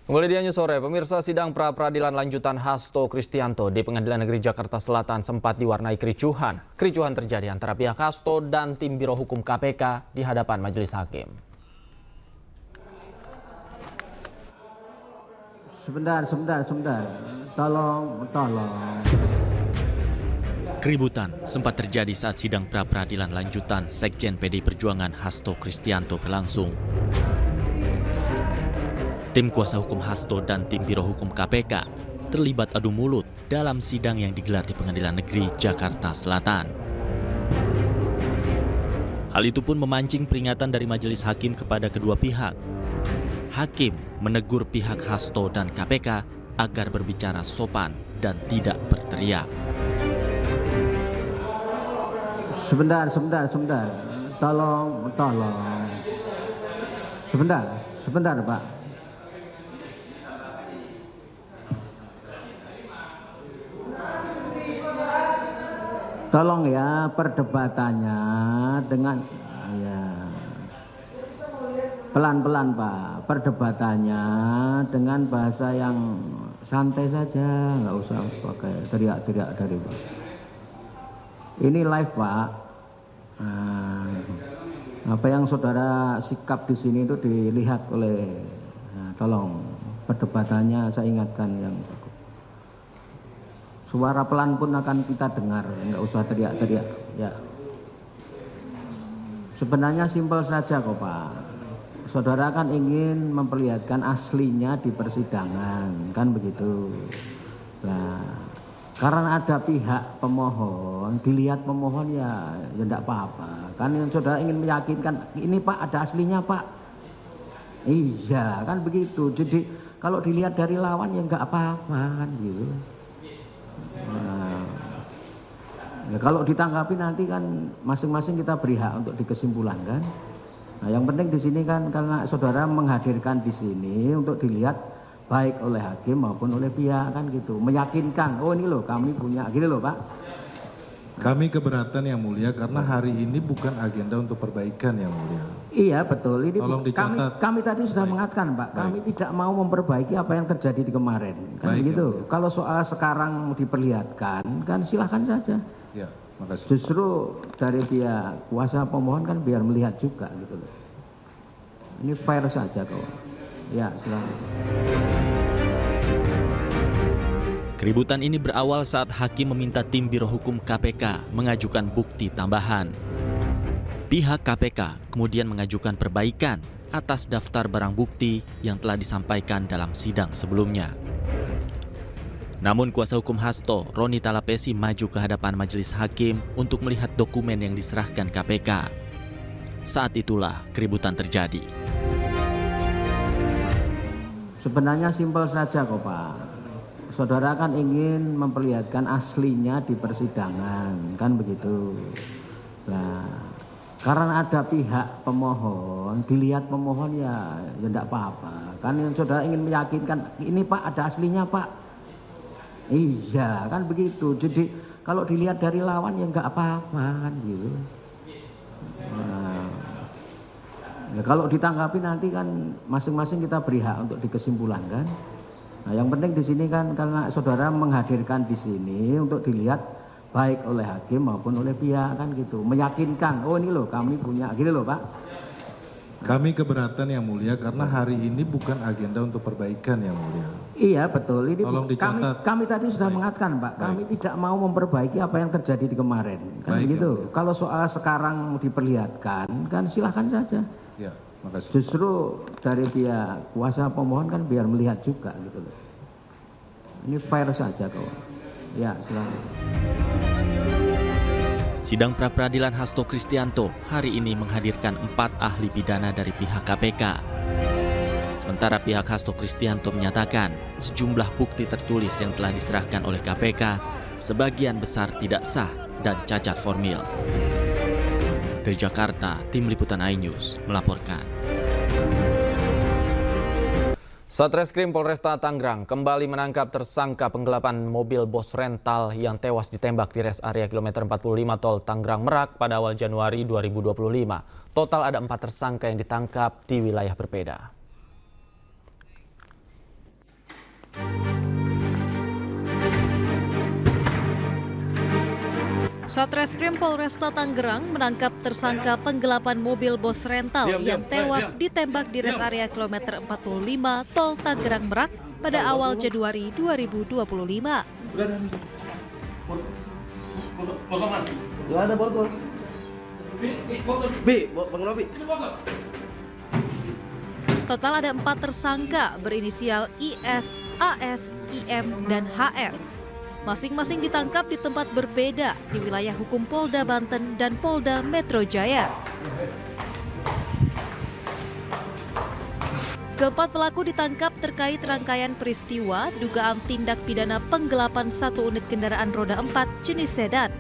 Kembali di News Sore, pemirsa, sidang pra-peradilan lanjutan Hasto Kristianto di Pengadilan Negeri Jakarta Selatan sempat diwarnai kericuhan. Kericuhan terjadi antara pihak Hasto dan tim Biro Hukum KPK di hadapan majelis hakim. Sebentar. Tolong. Keributan sempat terjadi saat sidang pra-peradilan lanjutan Sekjen PDI Perjuangan Hasto Kristianto berlangsung. Tim kuasa hukum Hasto dan tim Biro Hukum KPK terlibat adu mulut dalam sidang yang digelar di Pengadilan Negeri Jakarta Selatan. Hal itu pun memancing peringatan dari majelis hakim kepada kedua pihak. Hakim menegur pihak Hasto dan KPK agar berbicara sopan dan tidak berteriak. Sebentar. Tolong. Sebentar, Pak. Tolong ya, perdebatannya dengan pelan-pelan, Pak. Perdebatannya dengan bahasa yang santai saja, nggak usah pakai teriak-teriak dari Pak. Ini live, Pak. Apa yang saudara sikap di sini itu dilihat oleh, tolong perdebatannya saya ingatkan yang suara pelan pun akan kita dengar, nggak usah teriak-teriak. Ya. Sebenarnya simpel saja kok, Pak. Saudara kan ingin memperlihatkan aslinya di persidangan, kan begitu. Nah, karena ada pihak pemohon, dilihat pemohon ya enggak apa-apa. Kan yang saudara ingin meyakinkan, ini Pak ada aslinya, Pak. Iya, kan begitu. Jadi kalau dilihat dari lawan ya enggak apa-apa kan gitu. Nah, ya kalau ditanggapi nanti kan masing-masing kita beri hak untuk dikesimpulan kan. Nah, yang penting di sini kan karena saudara menghadirkan di sini untuk dilihat baik oleh hakim maupun oleh pihak kan gitu, meyakinkan, oh ini loh kami punya, gitu loh Pak. Kami keberatan yang mulia karena hari ini bukan agenda untuk perbaikan yang mulia. Iya betul, ini tolong dicatat. Kami tadi sudah mengatakan Pak, kami tidak mau memperbaiki apa yang terjadi di kemarin, kan begitu. Kalau soal sekarang diperlihatkan, kan silahkan saja. Ya, makasih. Justru dari pihak kuasa pemohon kan biar melihat juga gitu loh. Ini fair saja kok. Ya, silakan. Keributan ini berawal saat hakim meminta tim Biro Hukum KPK mengajukan bukti tambahan. Pihak KPK kemudian mengajukan perbaikan atas daftar barang bukti yang telah disampaikan dalam sidang sebelumnya. Namun kuasa hukum Hasto, Roni Talapesi, maju ke hadapan majelis hakim untuk melihat dokumen yang diserahkan KPK. Saat itulah keributan terjadi. Sebenarnya simpel saja kok Pak. Saudara kan ingin memperlihatkan aslinya di persidangan, kan begitu. Nah, karena ada pihak pemohon, dilihat pemohon ya enggak apa-apa. Kan yang saudara ingin meyakinkan, ini Pak ada aslinya Pak. Iya, kan begitu. Jadi kalau dilihat dari lawan ya enggak apa-apa kan gitu. Nah, ya kalau ditanggapi nanti kan masing-masing kita beri hak untuk dikesimpulan kan. Nah, yang penting di sini kan karena saudara menghadirkan di sini untuk dilihat baik oleh hakim maupun oleh pihak kan gitu, meyakinkan, oh ini loh kami punya, gitu loh Pak. Kami keberatan yang mulia karena hari ini bukan agenda untuk perbaikan yang mulia. Iya betul, ini tolong dicatat. Kami tadi sudah mengatakan Pak, kami tidak mau memperbaiki apa yang terjadi di kemarin, kan begitu. Kalau soal sekarang diperlihatkan, kan silahkan saja. Ya, makasih. Justru dari pihak kuasa pemohon kan biar melihat juga gitu loh. Ini fair saja kok. Ya, silakan. Sidang pra-peradilan Hasto Kristianto hari ini menghadirkan 4 ahli pidana dari pihak KPK. Sementara pihak Hasto Kristianto menyatakan sejumlah bukti tertulis yang telah diserahkan oleh KPK sebagian besar tidak sah dan cacat formil. Dari Jakarta, Tim Liputan iNews melaporkan. Satreskrim Polresta Tangerang kembali menangkap tersangka penggelapan mobil bos rental yang tewas ditembak di res area kilometer 45 tol Tangerang Merak pada awal Januari 2025. Total ada 4 tersangka yang ditangkap di wilayah berbeda. Satreskrim Polresta Tangerang menangkap tersangka penggelapan mobil bos rental yang tewas ditembak di res area kilometer 45 Tol Tangerang Merak pada awal Januari 2025. Ada borgol. Total ada 4 tersangka berinisial IS, AS, IM, dan HR. Masing-masing ditangkap di tempat berbeda di wilayah hukum Polda Banten dan Polda Metro Jaya. Keempat pelaku ditangkap terkait rangkaian peristiwa dugaan tindak pidana penggelapan 1 unit kendaraan roda 4 jenis sedan.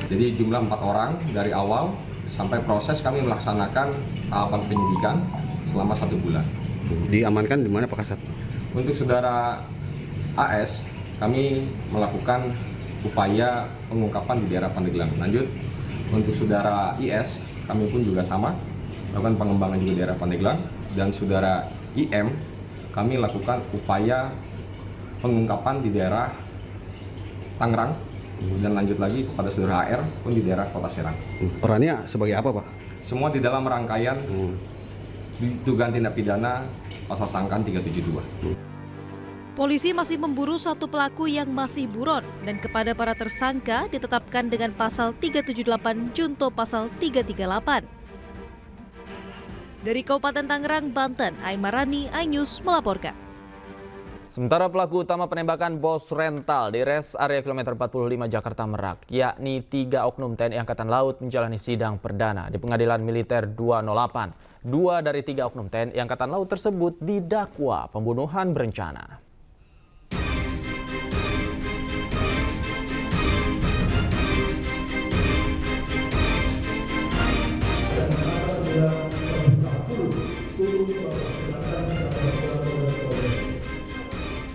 Jadi jumlah 4 orang dari awal sampai proses kami melaksanakan tahapan penyidikan selama 1 bulan. Diamankan di mana Pak Kasat? Untuk saudara AS, kami melakukan upaya pengungkapan di daerah Pandeglang. Lanjut, untuk saudara IS, kami pun juga sama, melakukan pengembangan juga di daerah Pandeglang. Dan saudara IM, kami lakukan upaya pengungkapan di daerah Tangerang. Dan lanjut lagi kepada saudara HR pun di daerah Kota Serang. Perannya sebagai apa Pak? Semua di dalam rangkaian dugaan tindak pidana pasal sangkaan 372. Polisi masih memburu 1 pelaku yang masih buron dan kepada para tersangka ditetapkan dengan pasal 378 junto pasal 338. Dari Kabupaten Tangerang, Banten, Aimarani, iNews melaporkan. Sementara pelaku utama penembakan bos rental di res area kilometer 45 Jakarta Merak, yakni 3 oknum TNI Angkatan Laut menjalani sidang perdana di Pengadilan Militer 208. 2 dari 3 oknum TNI Angkatan Laut tersebut didakwa pembunuhan berencana.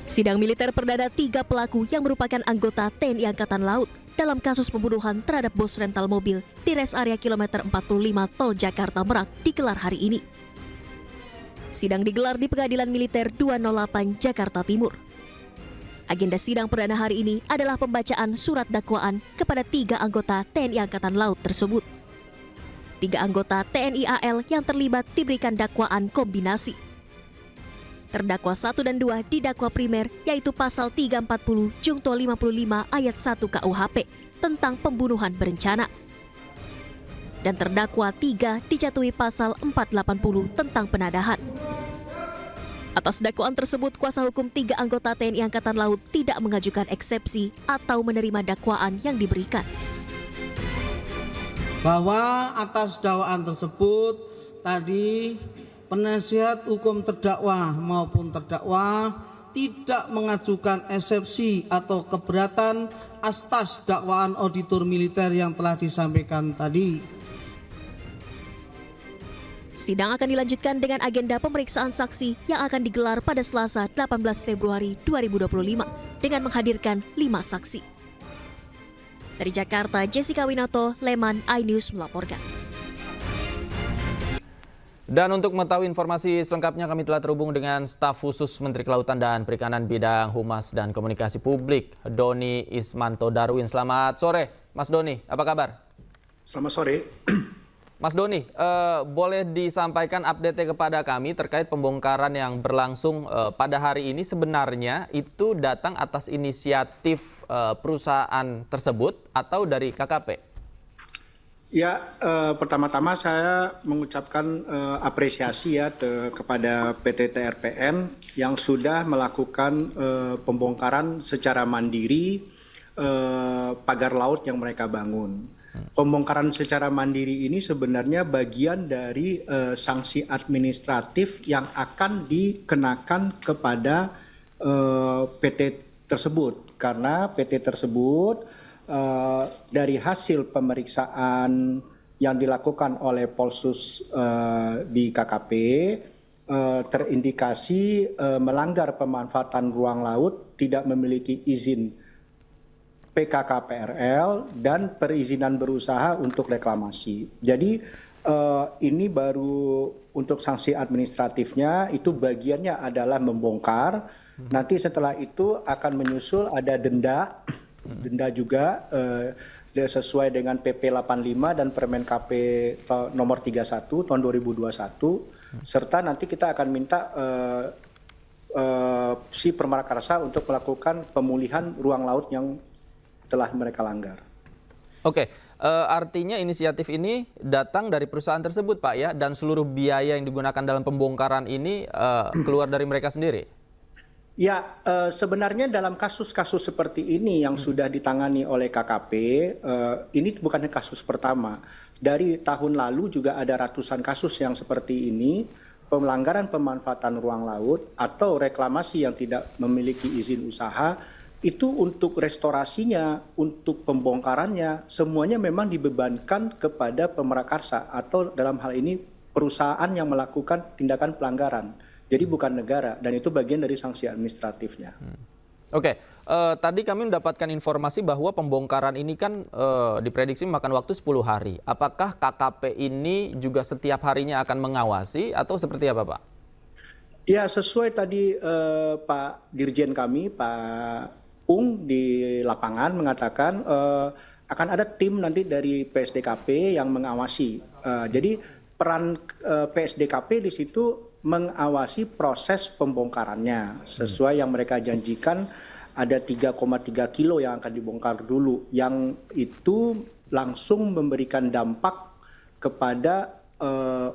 Sidang militer perdana 3 pelaku yang merupakan anggota TNI Angkatan Laut dalam kasus pembunuhan terhadap bos rental mobil di res area kilometer 45 Tol Jakarta Merak digelar hari ini. Sidang digelar di Pengadilan Militer 208 Jakarta Timur. Agenda sidang perdana hari ini adalah pembacaan surat dakwaan kepada 3 anggota TNI Angkatan Laut tersebut. 3 anggota TNI AL yang terlibat diberikan dakwaan kombinasi. Terdakwa 1 dan 2 didakwa primer yaitu pasal 340 Junto 55 ayat 1 KUHP tentang pembunuhan berencana. Dan terdakwa 3 dijatuhi pasal 480 tentang penadahan. Atas dakwaan tersebut, kuasa hukum 3 anggota TNI Angkatan Laut tidak mengajukan eksepsi atau menerima dakwaan yang diberikan. Bahwa atas dakwaan tersebut tadi penasihat hukum terdakwa maupun terdakwa tidak mengajukan eksepsi atau keberatan atas dakwaan auditor militer yang telah disampaikan tadi. Sidang akan dilanjutkan dengan agenda pemeriksaan saksi yang akan digelar pada Selasa 18 Februari 2025 dengan menghadirkan 5 saksi. Dari Jakarta, Jessica Winoto, Leman, iNews melaporkan. Dan untuk mengetahui informasi selengkapnya kami telah terhubung dengan staf khusus Menteri Kelautan dan Perikanan bidang Humas dan Komunikasi Publik, Doni Ismanto Darwin. Selamat sore, Mas Doni. Apa kabar? Selamat sore. Mas Doni, boleh disampaikan update kepada kami terkait pembongkaran yang berlangsung pada hari ini sebenarnya itu datang atas inisiatif perusahaan tersebut atau dari KKP? Ya, pertama-tama saya mengucapkan apresiasi ya kepada PT TRPN yang sudah melakukan pembongkaran secara mandiri pagar laut yang mereka bangun. Pembongkaran secara mandiri ini sebenarnya bagian dari sanksi administratif yang akan dikenakan kepada PT tersebut karena PT tersebut dari hasil pemeriksaan yang dilakukan oleh Polsus di KKP terindikasi melanggar pemanfaatan ruang laut, tidak memiliki izin PKKPRL dan perizinan berusaha untuk reklamasi. Jadi Ini baru untuk sanksi administratifnya, itu bagiannya adalah membongkar. Nanti setelah itu akan menyusul ada denda, denda juga sesuai dengan PP 85 dan Permen KP nomor 31 tahun 2021, serta nanti kita akan minta si Permarakarsa untuk melakukan pemulihan ruang laut yang telah mereka langgar. Oke, artinya inisiatif ini datang dari perusahaan tersebut, Pak, ya, dan seluruh biaya yang digunakan dalam pembongkaran ini keluar dari mereka sendiri? Ya, sebenarnya dalam kasus-kasus seperti ini yang sudah ditangani oleh KKP, ini bukan kasus pertama. Dari tahun lalu juga ada ratusan kasus yang seperti ini, pelanggaran pemanfaatan ruang laut atau reklamasi yang tidak memiliki izin usaha, itu untuk restorasinya, untuk pembongkarannya, semuanya memang dibebankan kepada Pemrakarsa atau dalam hal ini perusahaan yang melakukan tindakan pelanggaran. Jadi bukan negara, dan itu bagian dari sanksi administratifnya. Oke, tadi kami mendapatkan informasi bahwa pembongkaran ini kan diprediksi memakan waktu 10 hari. Apakah KKP ini juga setiap harinya akan mengawasi atau seperti apa, Pak? Ya, sesuai tadi Pak Dirjen kami, Pak Ung di lapangan mengatakan akan ada tim nanti dari PSDKP yang mengawasi. Jadi peran PSDKP di situ mengawasi proses pembongkarannya sesuai yang mereka janjikan. Ada 3,3 kilo yang akan dibongkar dulu, yang itu langsung memberikan dampak kepada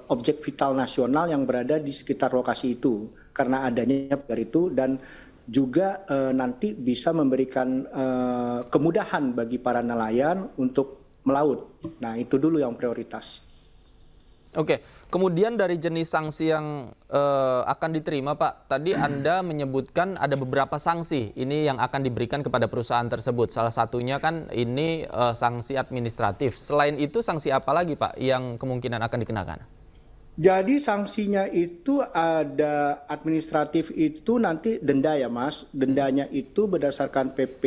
objek vital nasional yang berada di sekitar lokasi itu karena adanya pagar itu, dan juga nanti bisa memberikan kemudahan bagi para nelayan untuk melaut. Nah, itu dulu yang prioritas. Oke, kemudian dari jenis sanksi yang akan diterima, Pak, tadi Anda menyebutkan ada beberapa sanksi ini yang akan diberikan kepada perusahaan tersebut. Salah satunya kan ini sanksi administratif. Selain itu sanksi apa lagi, Pak, yang kemungkinan akan dikenakan? Jadi sanksinya itu ada administratif itu nanti denda ya Mas. Dendanya itu berdasarkan PP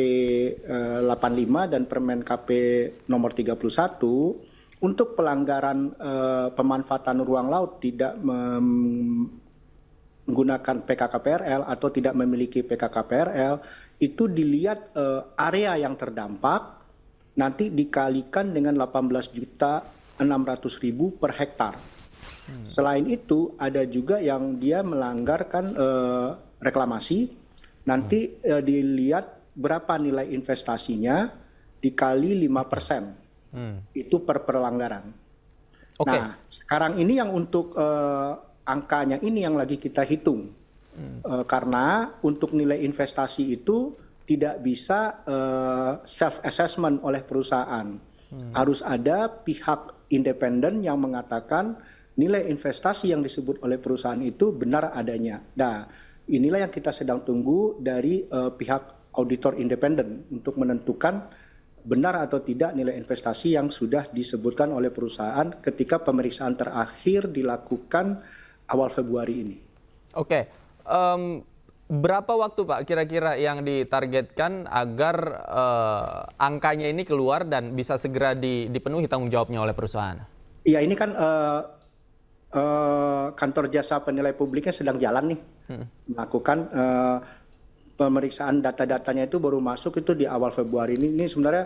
85 dan Permen KP nomor 31. Untuk pelanggaran pemanfaatan ruang laut tidak menggunakan PKKPRL atau tidak memiliki PKKPRL, itu dilihat area yang terdampak nanti dikalikan dengan 18.600.000 per hektar. Selain itu ada juga yang dia melanggarkan reklamasi, nanti dilihat berapa nilai investasinya dikali 5%. Itu per pelanggaran. Okay. Nah, sekarang ini yang untuk angkanya ini yang lagi kita hitung. Karena untuk nilai investasi itu tidak bisa self-assessment oleh perusahaan. Harus ada pihak independen yang mengatakan nilai investasi yang disebut oleh perusahaan itu benar adanya. Nah, inilah yang kita sedang tunggu dari pihak auditor independen untuk menentukan benar atau tidak nilai investasi yang sudah disebutkan oleh perusahaan ketika pemeriksaan terakhir dilakukan awal Februari ini. Oke, berapa waktu Pak kira-kira yang ditargetkan agar angkanya ini keluar dan bisa segera dipenuhi tanggung jawabnya oleh perusahaan? Iya, ini kan kantor jasa penilai publiknya sedang jalan nih, melakukan pemeriksaan data-datanya itu baru masuk itu di awal Februari ini. Ini sebenarnya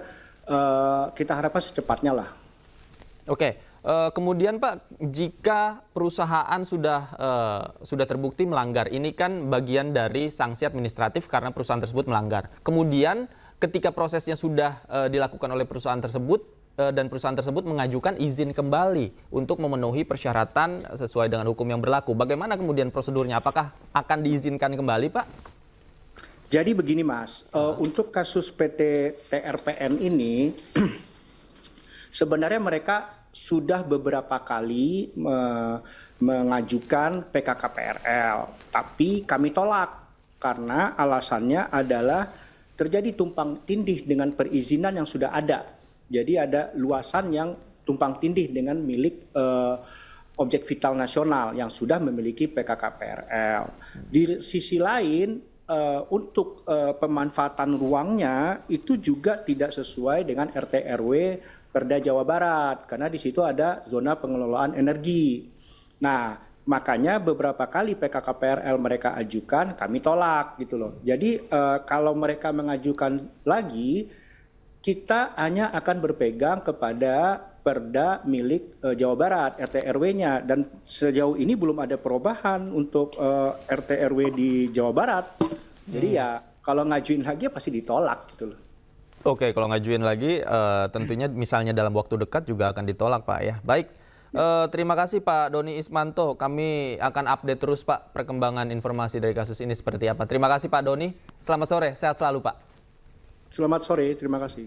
kita harapkan secepatnya lah. Oke, kemudian Pak, jika perusahaan sudah terbukti melanggar, ini kan bagian dari sanksi administratif karena perusahaan tersebut melanggar. Kemudian ketika prosesnya sudah dilakukan oleh perusahaan tersebut dan perusahaan tersebut mengajukan izin kembali untuk memenuhi persyaratan sesuai dengan hukum yang berlaku, bagaimana kemudian prosedurnya? Apakah akan diizinkan kembali, Pak? Jadi begini Mas, untuk kasus PT TRPN ini sebenarnya mereka sudah beberapa kali mengajukan PKKPRL, tapi kami tolak karena alasannya adalah terjadi tumpang tindih dengan perizinan yang sudah ada. Jadi ada luasan yang tumpang tindih dengan milik objek vital nasional yang sudah memiliki PKKPRL. Di sisi lain, untuk pemanfaatan ruangnya itu juga tidak sesuai dengan RT RW Perda Jawa Barat karena di situ ada zona pengelolaan energi. Nah, makanya beberapa kali PKKPRL mereka ajukan, kami tolak gitu loh. Jadi kalau mereka mengajukan lagi, kita hanya akan berpegang kepada perda milik Jawa Barat, RT RW-nya. Dan sejauh ini belum ada perubahan untuk RT RW di Jawa Barat. Jadi ya kalau ngajuin lagi ya pasti ditolak gitu loh. Oke, kalau ngajuin lagi tentunya misalnya dalam waktu dekat juga akan ditolak Pak ya. Baik, terima kasih Pak Doni Ismanto. Kami akan update terus Pak perkembangan informasi dari kasus ini seperti apa. Terima kasih Pak Doni. Selamat sore, sehat selalu Pak. Selamat sore, terima kasih.